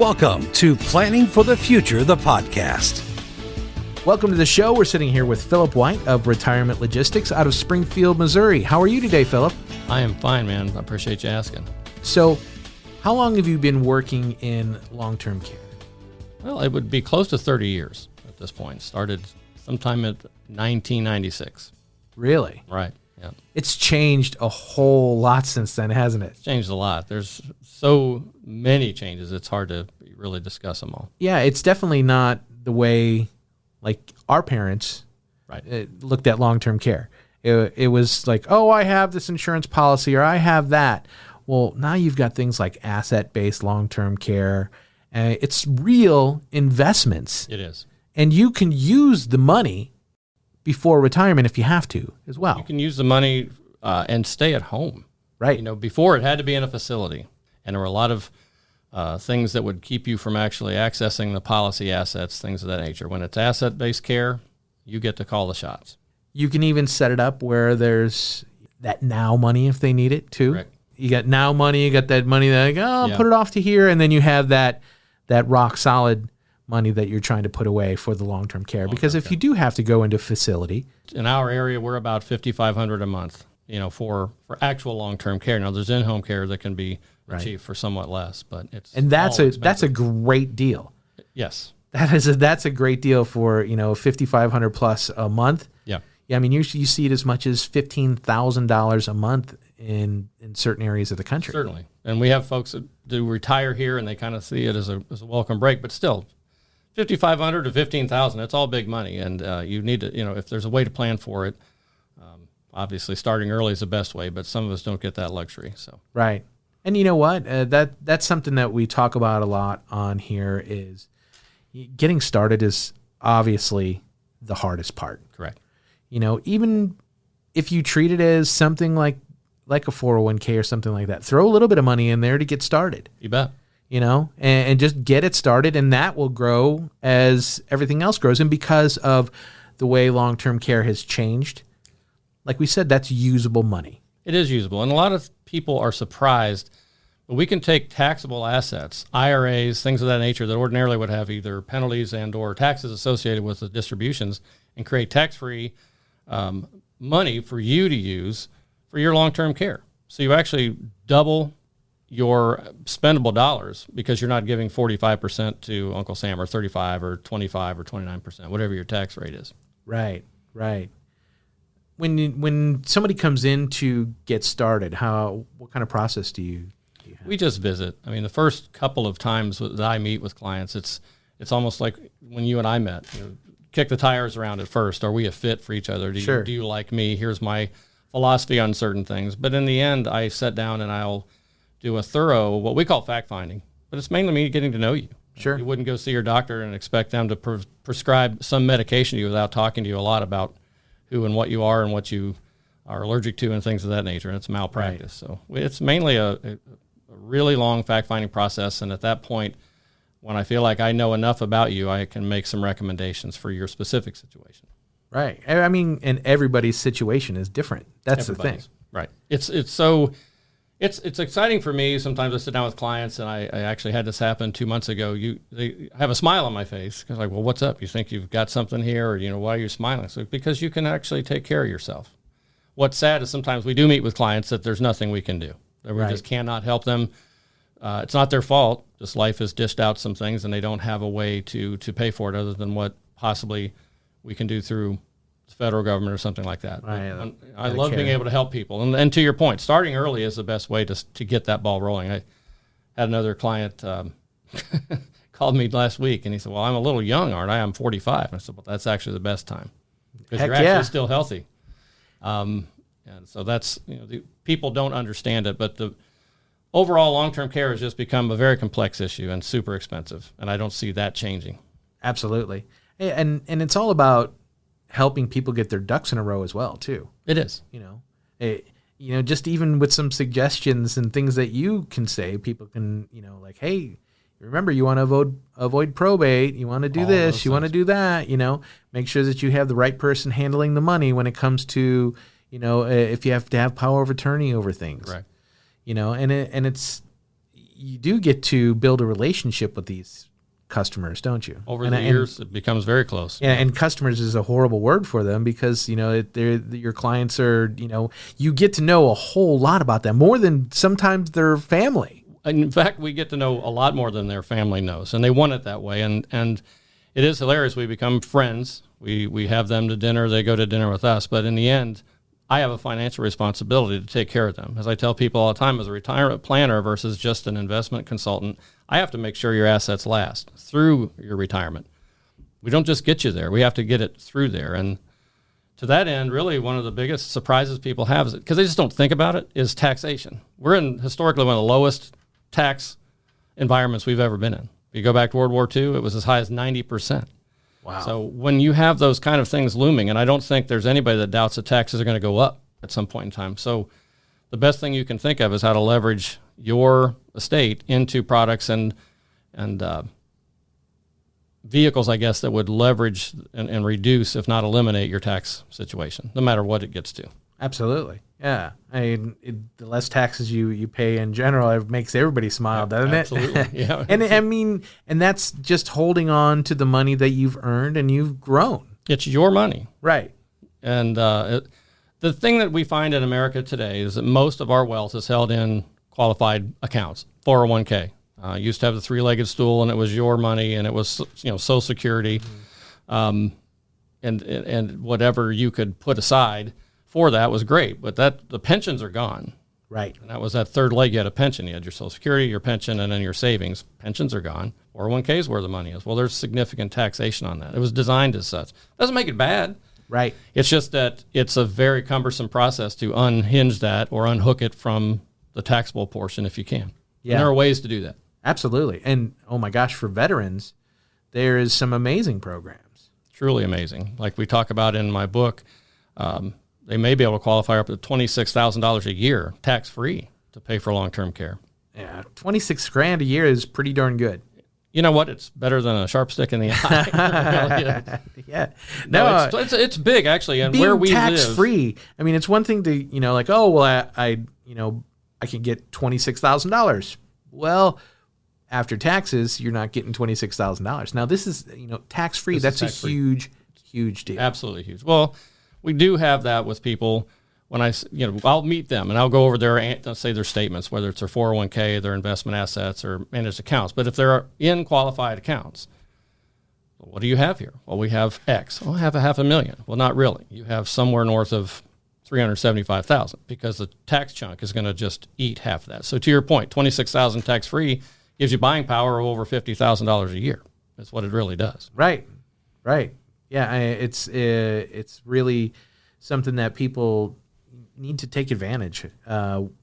Welcome to Planning for the Future, the podcast. Welcome to the show. We're sitting here with Philip White of Retirement Logistics out of Springfield, Missouri. How are you today, Philip? I am fine, man. I appreciate you asking. So, how long have you been working in long-term care? Well, it would be close to 30 years at this point. Started sometime in 1996. Really? Right, yeah. It's changed a whole lot since then, hasn't it? It's changed a lot. There's so many changes, it's hard to really discuss them all. Yeah, it's definitely not the way, like, our parents looked at long-term care. It was like, oh, I have this insurance policy or I have that. Well, now you've got things like asset-based long-term care. It's real investments. It is. And you can use the money before retirement if you have to as well. You can use the money and stay at home. Right. You know, before it had to be in a facility. And there were a lot of things that would keep you from actually accessing the policy assets, things of that nature. When it's asset-based care, you get to call the shots. You can even set it up where there's that now money if they need it too. Correct. You got now money, you got that money that, put it off to here, and then you have that rock solid money that you're trying to put away for the long-term care. Because if you do have to go into a facility. In our area, we're about $5,500 a month, for actual long-term care. Now, there's in-home care that can be achieved for somewhat less, but it's that's a great deal. Yes. That's a great deal for, $5,500 plus a month. Yeah. Yeah, I mean, you see it as much as $15,000 a month in certain areas of the country. Certainly. And we have folks that do retire here, and they kind of see it as a welcome break. But still, $5,500 to $15,000, that's all big money. And you need to, if there's a way to plan for it, obviously starting early is the best way, but some of us don't get that luxury. So right. And you know what? That's something that we talk about a lot on here is getting started is obviously the hardest part. Correct. Even if you treat it as something like a 401k or something like that, throw a little bit of money in there to get started. You bet. And just get it started, and that will grow as everything else grows. And because of the way long-term care has changed, like we said, that's usable money. It is usable. And a lot of people are surprised, but we can take taxable assets, IRAs, things of that nature that ordinarily would have either penalties and or taxes associated with the distributions, and create tax-free money for you to use for your long-term care. So you actually double your spendable dollars because you're not giving 45% to Uncle Sam, or 35 or 25 or 29%, whatever your tax rate is. Right. When somebody comes in to get started, what kind of process do you have? We just visit. I mean, the first couple of times that I meet with clients, it's almost like when you and I met. Kick the tires around at first. Are we a fit for each other? Do you like me? Here's my philosophy on certain things. But in the end, I sit down and I'll do a thorough, what we call fact-finding. But it's mainly me getting to know you. Sure. You wouldn't go see your doctor and expect them to prescribe some medication to you without talking to you a lot about who and what you are and what you are allergic to and things of that nature. And it's malpractice. Right. So it's mainly a really long fact-finding process. And at that point, when I feel like I know enough about you, I can make some recommendations for your specific situation. Right. I mean, and everybody's situation is different. That's the thing. Right. It's exciting for me. Sometimes I sit down with clients, and I actually had this happen 2 months ago. They have a smile on my face. Because like, well, what's up? You think you've got something here? Or, why are you smiling? So because you can actually take care of yourself. What's sad is sometimes we do meet with clients that there's nothing we can do. That we just cannot help them. It's not their fault. Just life has dished out some things, and they don't have a way to pay for it other than what possibly we can do through the federal government or something like that. Right. I love being able to help people. And to your point, starting early is the best way to get that ball rolling. I had another client called me last week, and he said, well, I'm a little young, aren't I? I'm 45. And I said, well, that's actually the best time because you're actually still healthy. And so that's, the people don't understand it, but the overall long-term care has just become a very complex issue and super expensive, and I don't see that changing. Absolutely. And it's all about helping people get their ducks in a row as well, too. It is. Just even with some suggestions and things that you can say, people can, like, hey, remember, you want to avoid probate, you want to do this, you want to do that, make sure that you have the right person handling the money when it comes to, if you have to have power of attorney over things. Right. And it's, you do get to build a relationship with these customers, don't you? Over the years, it becomes very close. Yeah, and customers is a horrible word for them because, your clients are, you get to know a whole lot about them, more than sometimes their family. In fact, we get to know a lot more than their family knows, and they want it that way. And it is hilarious. We become friends. We have them to dinner. They go to dinner with us. But in the end, I have a financial responsibility to take care of them. As I tell people all the time, as a retirement planner versus just an investment consultant, I have to make sure your assets last through your retirement. We don't just get you there. We have to get it through there. And to that end, really one of the biggest surprises people have, is because they just don't think about it, is taxation. We're in historically one of the lowest tax environments we've ever been in. If you go back to World War II, it was as high as 90%. Wow. So when you have those kind of things looming, and I don't think there's anybody that doubts that taxes are going to go up at some point in time. So the best thing you can think of is how to leverage your estate into products and vehicles, I guess, that would leverage and reduce, if not eliminate, your tax situation, no matter what it gets to. Absolutely. Yeah. I mean, the less taxes you pay in general, it makes everybody smile, doesn't it? Absolutely. Yeah. and that's just holding on to the money that you've earned and you've grown. It's your money. Right. And the thing that we find in America today is that most of our wealth is held in qualified accounts, 401k. Used to have the three-legged stool, and it was your money, and it was Social Security, and whatever you could put aside for that was great. But the pensions are gone. Right. And that was that third leg. You had a pension. You had your Social Security, your pension, and then your savings. Pensions are gone. 401k is where the money is. Well, there's significant taxation on that. It was designed as such. Doesn't make it bad. Right. It's just that it's a very cumbersome process to unhinge that or unhook it from the taxable portion if you can. Yeah. And there are ways to do that. Absolutely. And, oh my gosh, for veterans, there is some amazing programs. Truly amazing. Like we talk about in my book, they may be able to qualify up to $26,000 a year tax-free to pay for long-term care. Yeah, $26,000 a year is pretty darn good. You know what? It's better than a sharp stick in the eye. Yeah. No, it's big actually, and being where we tax-free. live. I mean, it's one thing to I can get $26,000. Well, after taxes, you're not getting $26,000. Now this is tax-free. That's a huge deal. Absolutely huge. Well, we do have that with people. When I'll meet them and I'll go over let's say their statements, whether it's their 401k, their investment assets, or managed accounts. But if they're in qualified accounts, well, what do you have here? Well, we have X. Well, I have $500,000. Well, not really. You have somewhere north of $375,000 because the tax chunk is going to just eat half of that. So to your point, $26,000 tax-free gives you buying power of over $50,000 a year. That's what it really does. Right. Yeah, it's really something that people need to take advantage,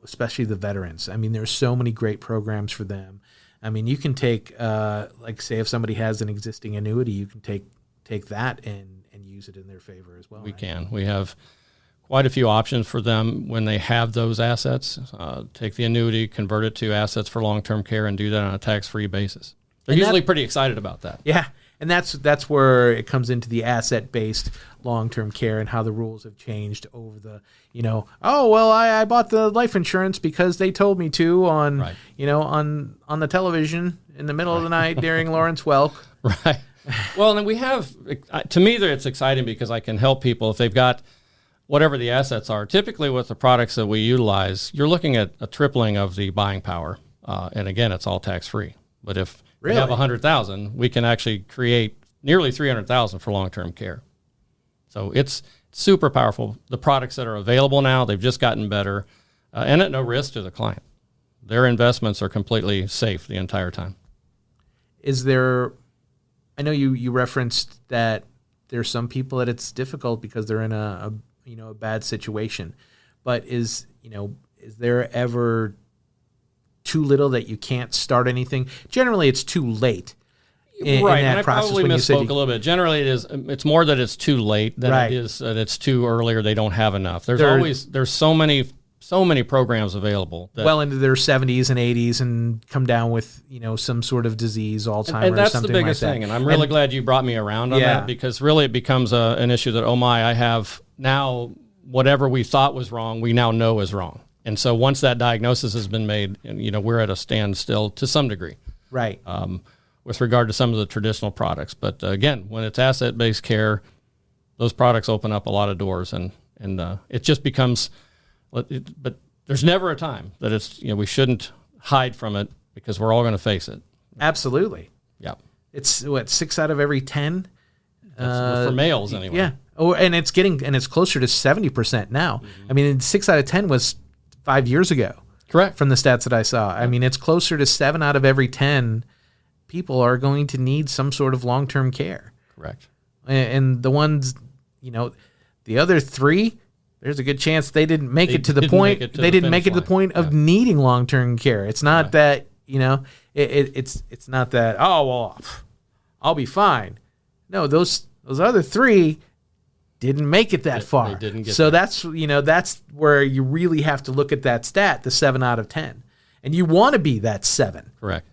especially the veterans. I mean, there's so many great programs for them. I mean, you can take, say if somebody has an existing annuity, you can take that and use it in their favor as well. We can. We have quite a few options for them when they have those assets. Take the annuity, convert it to assets for long-term care, and do that on a tax-free basis. They're usually pretty excited about that. Yeah. And that's where it comes into the asset-based long-term care and how the rules have changed over the, I bought the life insurance because they told me to on the television in the middle of the night during Lawrence Welk. Right. Well, and we have, to me, it's exciting because I can help people if they've got whatever the assets are. Typically with the products that we utilize, you're looking at a tripling of the buying power. And again, it's all tax-free. But if we have $100,000, we can actually create nearly $300,000 for long-term care. So it's super powerful. The products that are available now, they've just gotten better, and at no risk to the client. Their investments are completely safe the entire time. Is there? I know you referenced that there's some people that it's difficult because they're in a bad situation, but is there ever too little that you can't start anything? Generally, it's too late. Right, and I probably misspoke a little bit. Generally, it's more that it's too late than it is that it's too early or they don't have enough. There's so many programs available that, well into their 70s and 80s and come down with some sort of disease, Alzheimer's, and that's something the biggest like that. thing. And I'm really glad you brought me around on that, because really it becomes an issue that I have now. Whatever we thought was wrong, we now know is wrong. And so once that diagnosis has been made, we're at a standstill to some degree. Right. With regard to some of the traditional products. But again, when it's asset-based care, those products open up a lot of doors, and it just becomes, but there's never a time that it's, we shouldn't hide from it because we're all going to face it. Absolutely. Yeah. It's 6 out of every 10? For males anyway. Yeah. Oh, and it's closer to 70% now. Mm-hmm. I mean, 6 out of 10 was 5 years ago. Correct. From the stats that I saw. I mean, it's closer to 7 out of every 10 people are going to need some sort of long-term care. Correct. And the ones, the other 3, there's a good chance they didn't make it to the point. They didn't make it to the point of needing long-term care. It's not that, it's not that, oh, well, I'll be fine. No, those other 3 didn't make it that far. They didn't get so there. That's where you really have to look at that stat, the 7 out of 10. And you want to be that 7. Correct.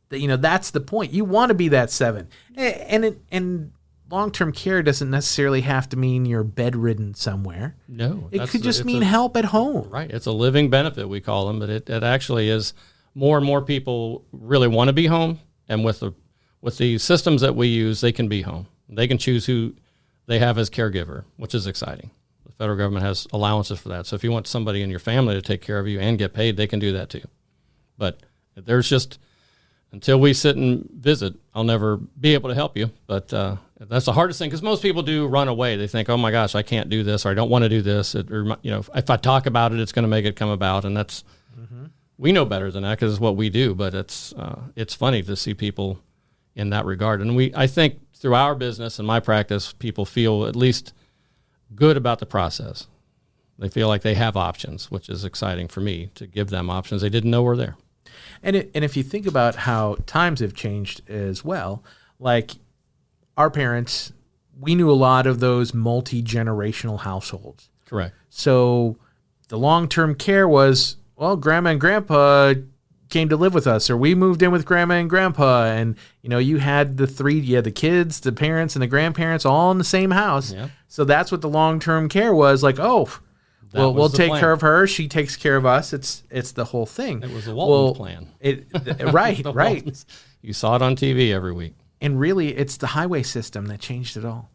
That's the point. You want to be that 7. And long-term care doesn't necessarily have to mean you're bedridden somewhere. No. It could just mean help at home. Right. It's a living benefit, we call them, but it actually is. More and more people really want to be home, and with the systems that we use, they can be home. They can choose who they have as caregiver, which is exciting. The federal government has allowances for that. So if you want somebody in your family to take care of you and get paid, they can do that too. But there's just, until we sit and visit, I'll never be able to help you. But that's the hardest thing, because most people do run away. They think, oh my gosh, I can't do this, or I don't want to do this. If I talk about it, it's going to make it come about. And that's, we know better than that because it's what we do. But it's funny to see people in that regard. And I think through our business and my practice, people feel at least good about the process. They feel like they have options, which is exciting for me to give them options they didn't know were there. And if you think about how times have changed as well, like our parents, we knew a lot of those multi-generational households. Correct. So the long-term care was, well, grandma and grandpa came to live with us, or we moved in with grandma and grandpa, and you had the kids, the parents, and the grandparents all in the same house. Yeah. So that's what the long-term care was like. Oh, we'll take care of her. She takes care of us. It's the whole thing. It was a Walton's plan. Right. Waltons. You saw it on TV every week. And really, it's the highway system that changed it all.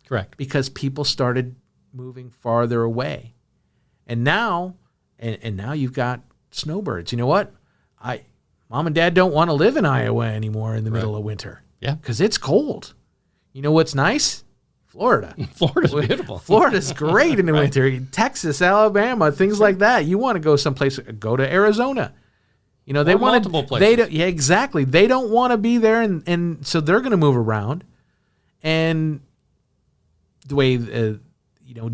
Correct. Because people started moving farther away, and now you've got snowbirds. You know what? Mom and Dad don't want to live in Iowa anymore in the middle of winter. Yeah. Because it's cold. You know what's nice? Florida. Florida's beautiful. Florida's great in the winter. Texas, Alabama, things like that. You want to go someplace, go to Arizona. They want multiple places. Exactly. They don't want to be there, and so they're going to move around. And the way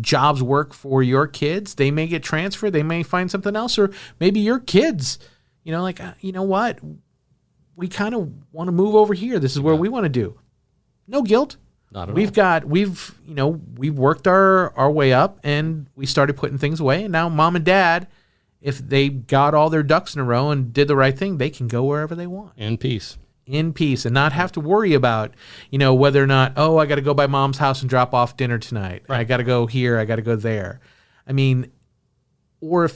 jobs work for your kids, they may get transferred, they may find something else, or maybe your kids, you know what, we kind of want to move over here. This is where we want to do. No guilt. Not at all. We've worked our way up, and we started putting things away, and now Mom and Dad, if they got all their ducks in a row and did the right thing, they can go wherever they want. In peace, and not have to worry about, whether or not, I got to go by Mom's house and drop off dinner tonight. Right. I got to go here. I got to go there. I mean, or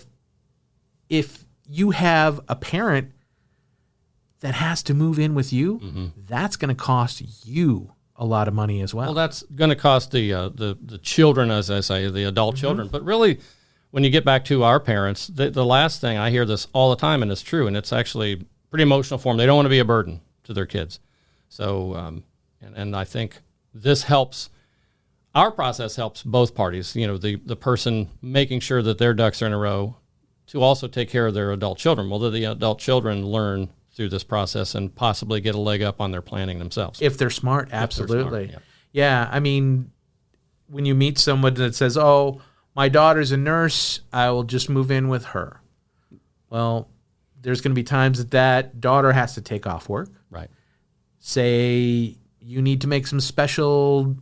if you have a parent that has to move in with you, that's going to cost you a lot of money as well. Well, that's going to cost the children, as I say, the adult children. But really, when you get back to our parents, the last thing, I hear this all the time, and it's true, and it's actually pretty emotional for them. They don't want to be a burden to their kids. So, and I think this helps. Our process helps both parties. The person making sure that their ducks are in a row to also take care of their adult children. Well, the adult children learn through this process and possibly get a leg up on their planning themselves. If they're smart, absolutely. If they're smart, yeah. I mean, when you meet someone that says, oh, my daughter's a nurse, I will just move in with her. Well, there's going to be times that daughter has to take off work. Right. Say you need to make some special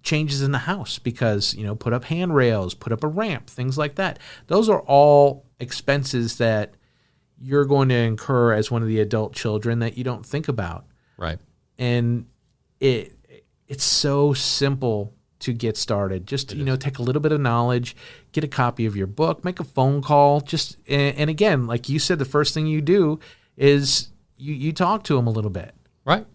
changes in the house because, put up handrails, put up a ramp, things like that. Those are all expenses that you're going to incur as one of the adult children that you don't think about. Right. And it's so simple to get started. Just take a little bit of knowledge, get a copy of your book, make a phone call. And again, like you said, the first thing you do is you talk to them a little bit. Right.